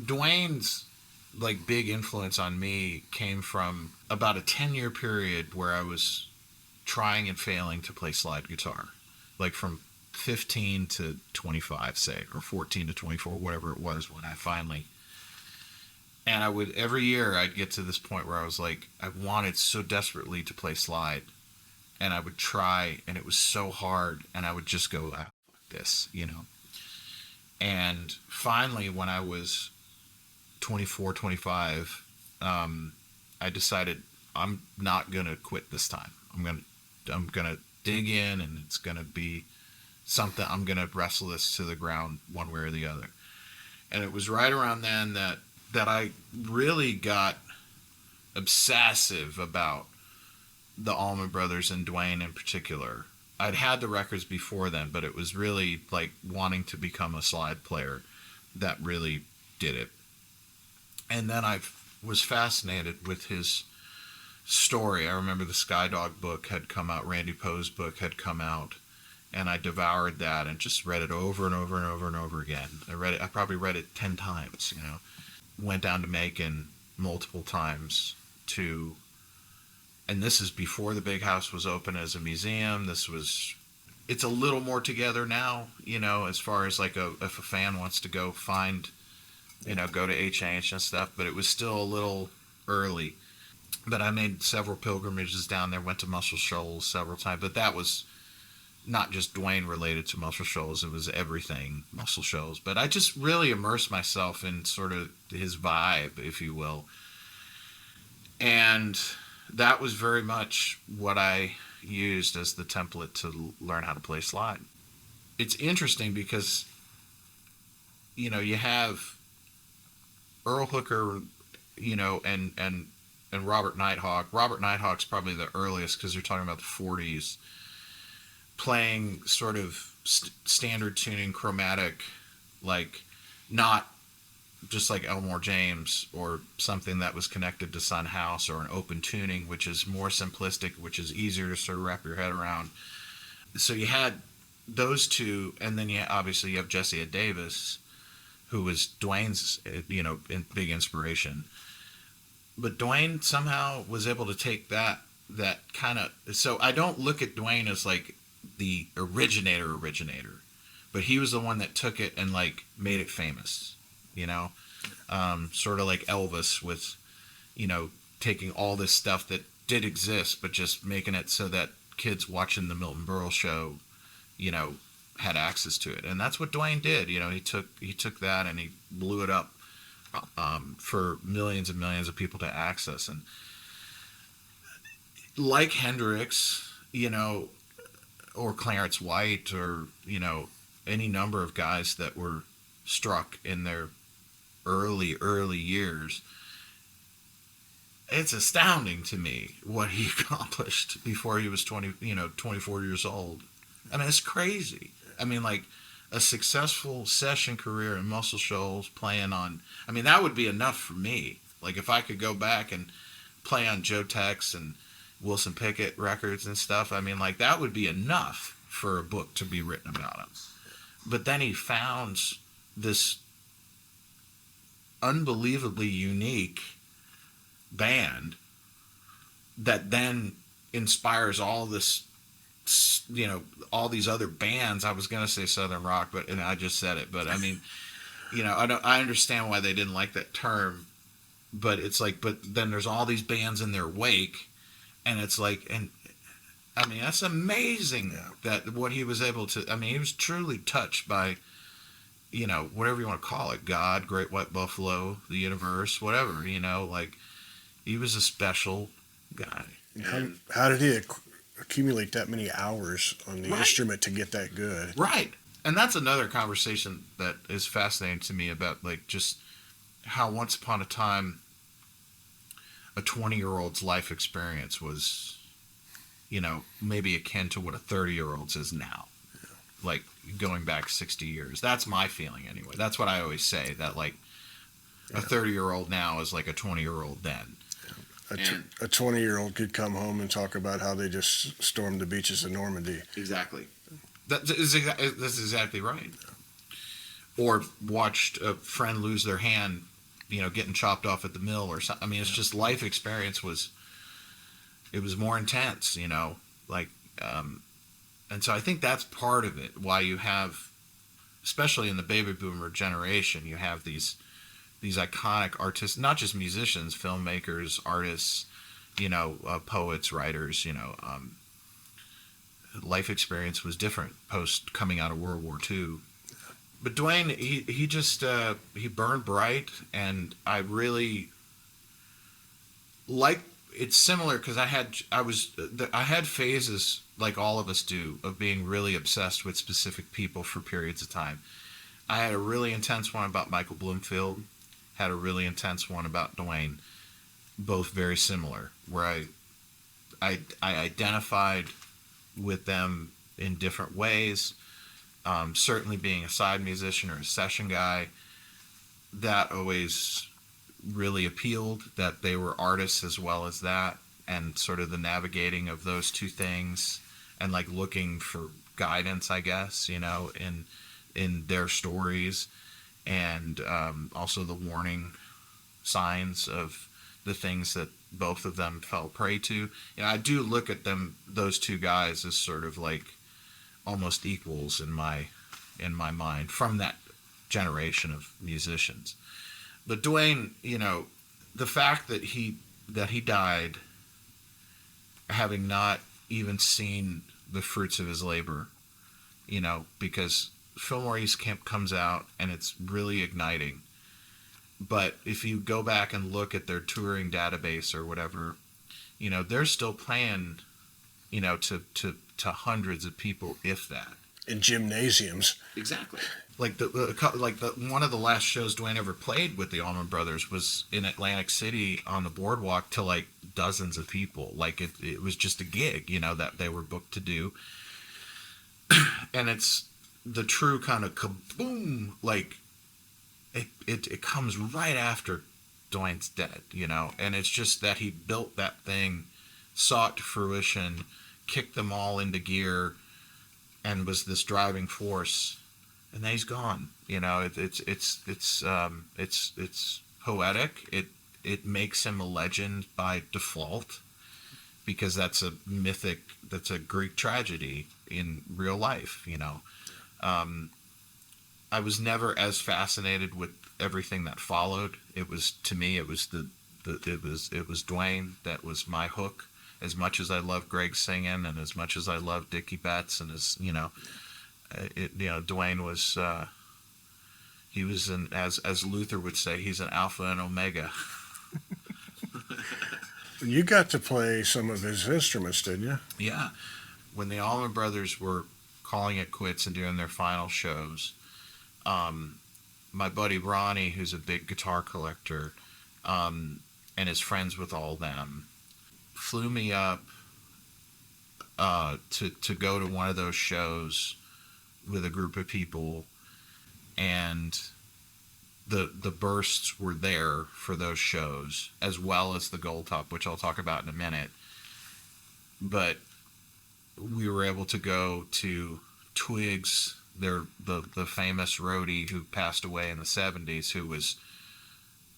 Duane's like big influence on me came from about a 10-year period where I was trying and failing to play slide guitar, like from 15 to 25, say, or 14 to 24, whatever it was when I finally. And I would, every year I'd get to this point where I was like, I wanted so desperately to play slide, and I would try, and it was so hard, and I would just go, ah, fuck this, you know. And finally, when I was 24, 25, I decided I'm not going to quit this time. I'm gonna dig in, and it's gonna be something. I'm gonna wrestle this to the ground one way or the other. And it was right around then that I really got obsessive about the Allman Brothers and Duane in particular. I'd had the records before then, but it was really like wanting to become a slide player that really did it. And then I was fascinated with his story. I remember the Skydog book had come out, Randy Poe's book had come out, and I devoured that and just read it over and over and over and over again. I probably read it 10 times, you know. Went down to Macon multiple times to, and this is before the big house was open as a museum. It's a little more together now, you know, as far as like if a fan wants to go find, you know, go to H&H and stuff, but it was still a little early. But I made several pilgrimages down there, went to Muscle Shoals several times. But that was not just Duane related to Muscle Shoals. It was everything Muscle Shoals. But I just really immersed myself in sort of his vibe, if you will. And that was very much what I used as the template to learn how to play slide. It's interesting because, you know, you have Earl Hooker, you know, and Robert Nighthawk. Robert Nighthawk's probably the earliest because you're talking about the 40s, playing sort of standard tuning, chromatic, like not just like Elmore James or something that was connected to Sun House, or an open tuning, which is more simplistic, which is easier to sort of wrap your head around. So you had those two, and then obviously you have Jesse Ed Davis, who was Duane's, you know, big inspiration. But Duane somehow was able to take that kind of... So I don't look at Duane as like the originator, but he was the one that took it and like made it famous, you know? Sort of like Elvis with, you know, taking all this stuff that did exist, but just making it so that kids watching the Milton Berle show, you know, had access to it. And that's what Duane did. You know, he took that and he blew it up for millions and millions of people to access. And like Hendrix, you know, or Clarence White, or, you know, any number of guys that were struck in their early years, it's astounding to me what he accomplished before he was 24 years old. I mean, it's crazy. I mean, like, a successful session career in Muscle Shoals, playing on... I mean, that would be enough for me. Like, if I could go back and play on Joe Tex and Wilson Pickett records and stuff, I mean, like, that would be enough for a book to be written about him. But then he founds this unbelievably unique band that then inspires all this, you know, all these other bands. I was going to say Southern rock, and I just said it, but I mean, you know, I understand why they didn't like that term, but it's like, but then there's all these bands in their wake, and it's like, and I mean, that's amazing that what he was able to, I mean, he was truly touched by, you know, whatever you want to call it, God, Great White Buffalo, the universe, whatever, you know, like, he was a special guy. How did he accumulate that many hours on the instrument to get that good? Right. And that's another conversation that is fascinating to me about, like, just how once upon a time a 20-year-old's life experience was, you know, maybe akin to what a 30-year-old's is now. Yeah. Like, going back 60 years. That's my feeling anyway. That's what I always say, that, like, a 30-year-old now is like a 20-year-old then. A 20-year-old could come home and talk about how they just stormed the beaches of Normandy. Exactly. That's exactly right. or watched a friend lose their hand, getting chopped off at the mill or something. I mean, it's just life experience was more intense, like, and so I think that's part of it. Why you have, especially in the baby boomer generation, you have these iconic artists, not just musicians, filmmakers, artists, poets, writers, life experience was different post coming out of World War II. But Duane, he just he burned bright, and I really like. It's similar because I had phases like all of us do of being really obsessed with specific people for periods of time. I had a really intense one about Michael Bloomfield, had a really intense one about Duane, both very similar, where I identified with them in different ways. Certainly being a side musician or a session guy, that always really appealed, that they were artists as well as that, and sort of the navigating of those two things, and like looking for guidance, I guess, in their stories, and also the warning signs of the things that both of them fell prey to. I do look at those two guys as sort of like almost equals in my mind from that generation of musicians. But Duane, the fact that he died having not even seen the fruits of his labor, because Fillmore East Camp comes out and it's really igniting. But if you go back and look at their touring database or whatever, they're still playing, to hundreds of people, if that. In gymnasiums. Exactly. Like one of the last shows Duane ever played with the Allman Brothers was in Atlantic City on the boardwalk to like dozens of people. Like it was just a gig, that they were booked to do. And it's the true kind of kaboom, like it comes right after Duane's dead, and it's just that he built that thing, saw it to fruition, kicked them all into gear, and was this driving force. And then he's gone. It's poetic. It makes him a legend by default, because that's a Greek tragedy in real life. I was never as fascinated with everything that followed. It was Duane that was my hook. As much as I love Greg singing, and as much as I love Dickie Betts, and Duane was, he was as Luther would say, he's an alpha and omega. You got to play some of his instruments, didn't you? Yeah. When the Allman Brothers were calling it quits and doing their final shows, my buddy Ronnie, who's a big guitar collector, and is friends with all them, flew me up to go to one of those shows with a group of people, and the bursts were there for those shows, as well as the Gold Top, which I'll talk about in a minute. But we were able to go to Twigs, the famous roadie who passed away in the 70s, who was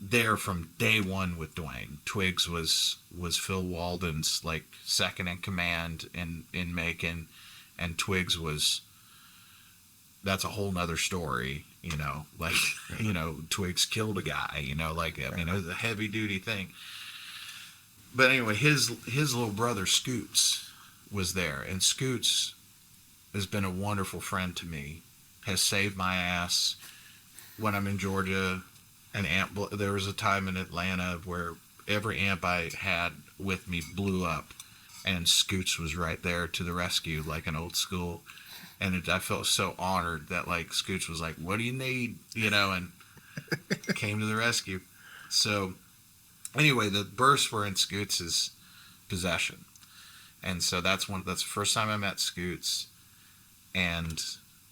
there from day one with Duane. Twigs was Phil Walden's like second in command in Macon, and Twigs that's a whole nother story, Twigs killed a guy, it was a heavy duty thing. But anyway, his little brother Scoots was there, and Scoots has been a wonderful friend to me, has saved my ass when I'm in Georgia. There was a time in Atlanta where every amp I had with me blew up, and Scoots was right there to the rescue, like an old school. And I felt so honored that like Scoots was like, "What do you need?" And came to the rescue. So anyway, the bursts were in Scoots' possession, and so that's the first time I met Scoots, and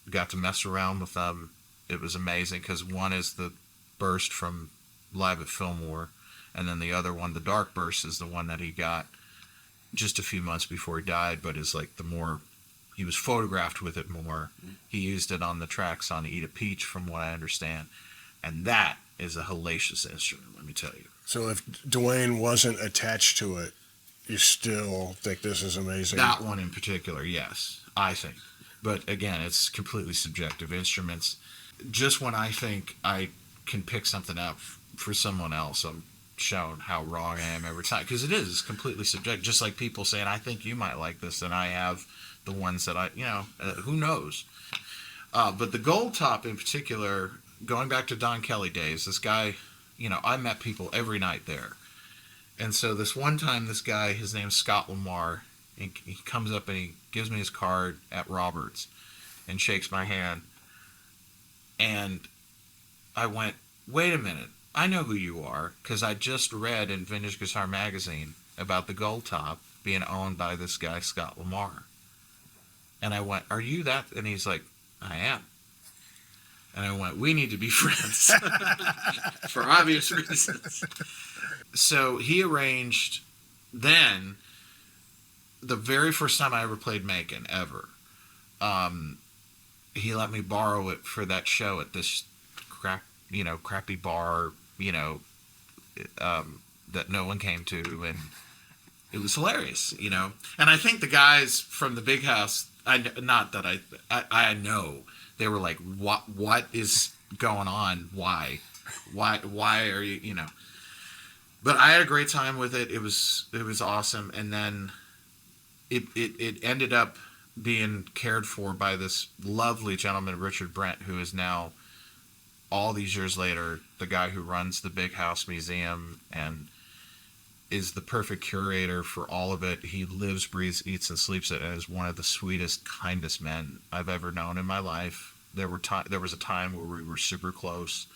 got to mess around with them. It was amazing because one is the burst from Live at Fillmore, and then the other one, the Dark Burst, is the one that he got just a few months before he died, but is like the more He was photographed with it more. He used it on the tracks on Eat a Peach, from what I understand. And that is a hellacious instrument, let me tell you. So if Duane wasn't attached to it, you still think this is amazing? That one in particular, yes, I think. But again, it's completely subjective. Instruments, just when I think I can pick something up for someone else, I'm shown how wrong I am every time. Because it's completely subjective. Just like people saying, I think you might like this, and I have the ones that who knows? But the Gold Top in particular, going back to Don Kelly days, this guy, I met people every night there. And so this one time, this guy, his name's Scott Lamar, and he comes up and he gives me his card at Roberts and shakes my hand. And I went, wait a minute, I know who you are, because I just read in Vintage Guitar Magazine about the Gold Top being owned by this guy, Scott Lamar. And I went, are you that? And he's like, I am. And I went, we need to be friends for obvious reasons. So he arranged then, the very first time I ever played Macon, ever, he let me borrow it for that show at this crappy bar, that no one came to. And it was hilarious, And I think the guys from the Big House, I know, they were like, what is going on? Why are you, But I had a great time with it. It was awesome. And then it ended up being cared for by this lovely gentleman, Richard Brent, who is now, all these years later, the guy who runs the Big House Museum and is the perfect curator for all of it. He lives, breathes, eats, and sleeps it, and is one of the sweetest, kindest men I've ever known in my life. There was a time where we were super close,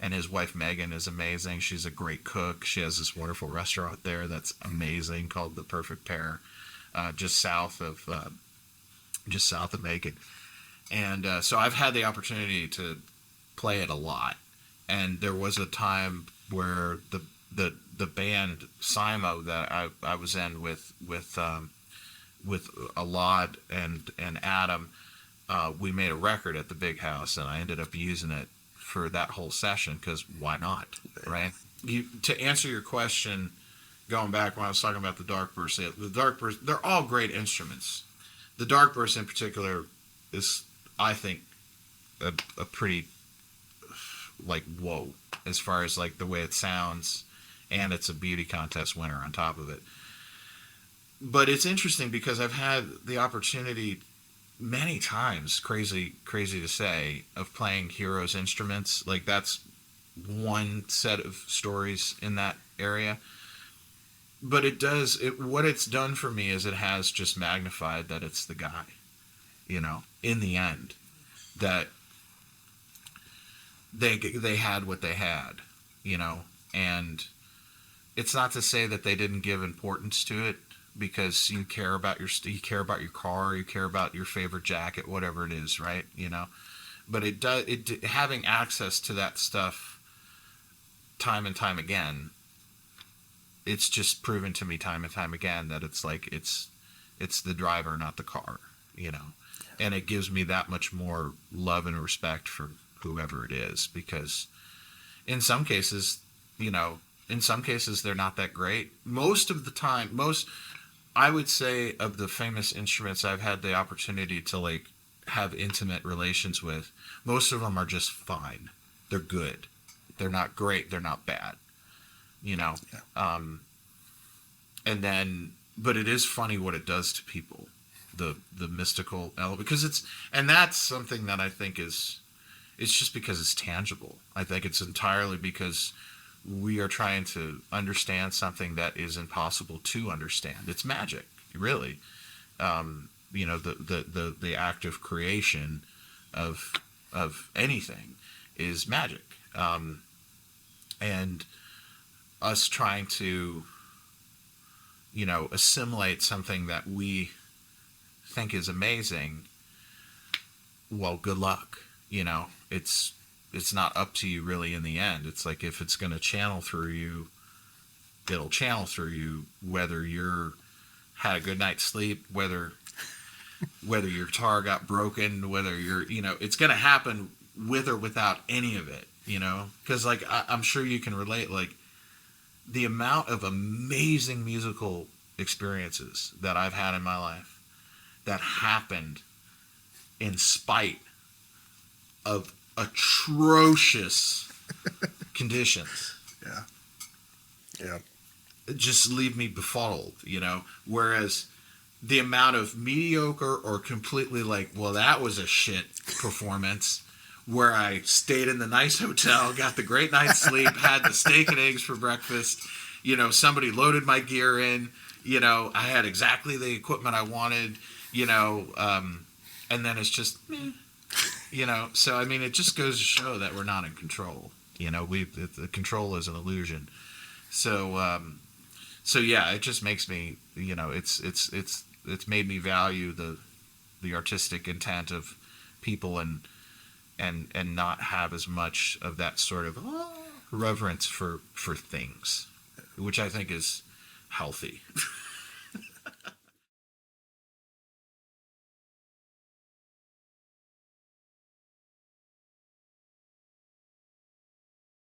and his wife Megan is amazing. She's a great cook. She has this wonderful restaurant there that's amazing called The Perfect Pair, just south of Macon. And so I've had the opportunity to play it a lot. And there was a time where the band Simo that I was in with Alad and Adam, we made a record at the Big House, and I ended up using it for that whole session, because why not, right? To answer your question, going back when I was talking about the Dark Burst, they're all great instruments. The Dark Burst in particular is, I think, a pretty, whoa, as far as the way it sounds. And it's a beauty contest winner on top of it. But it's interesting because I've had the opportunity many times, crazy to say, of playing heroes' instruments. That's one set of stories in that area. But what it's done for me is it has just magnified that it's the guy, in the end, that they had what they had, and it's not to say that they didn't give importance to it, because you care about your car, you care about your favorite jacket, whatever it is, right? But having access to that stuff time and time again, it's just proven to me time and time again that it's the driver, not the car, and it gives me that much more love and respect for whoever it is, because in some cases, they're not that great. Most of the time, I would say, of the famous instruments I've had the opportunity to have intimate relations with, most of them are just fine. They're good. They're not great. They're not bad. Yeah. But it is funny what it does to people, the mystical element, because that's something that I think it's just because it's tangible. I think it's entirely because we are trying to understand something that is impossible to understand. It's magic, really. The act of creation of anything is magic. And us trying to, assimilate something that we think is amazing, well, good luck. It's not up to you really in the end. It's if it's going to channel through you, it'll channel through you, whether you're had a good night's sleep, whether whether your guitar got broken, whether you're, it's going to happen with or without any of it, because like I'm sure you can relate, like the amount of amazing musical experiences that I've had in my life that happened in spite of atrocious conditions. Yeah. Just leave me befuddled, whereas the amount of mediocre or completely like, well, that was a shit performance, where I stayed in the nice hotel, got the great night's sleep, had the steak and eggs for breakfast, somebody loaded my gear in, I had exactly the equipment I wanted, and then it's just, so I mean, it just goes to show that we're not in control. The control is an illusion. So yeah, it just makes me, it's made me value the artistic intent of people and not have as much of that sort of reverence for things, which I think is healthy.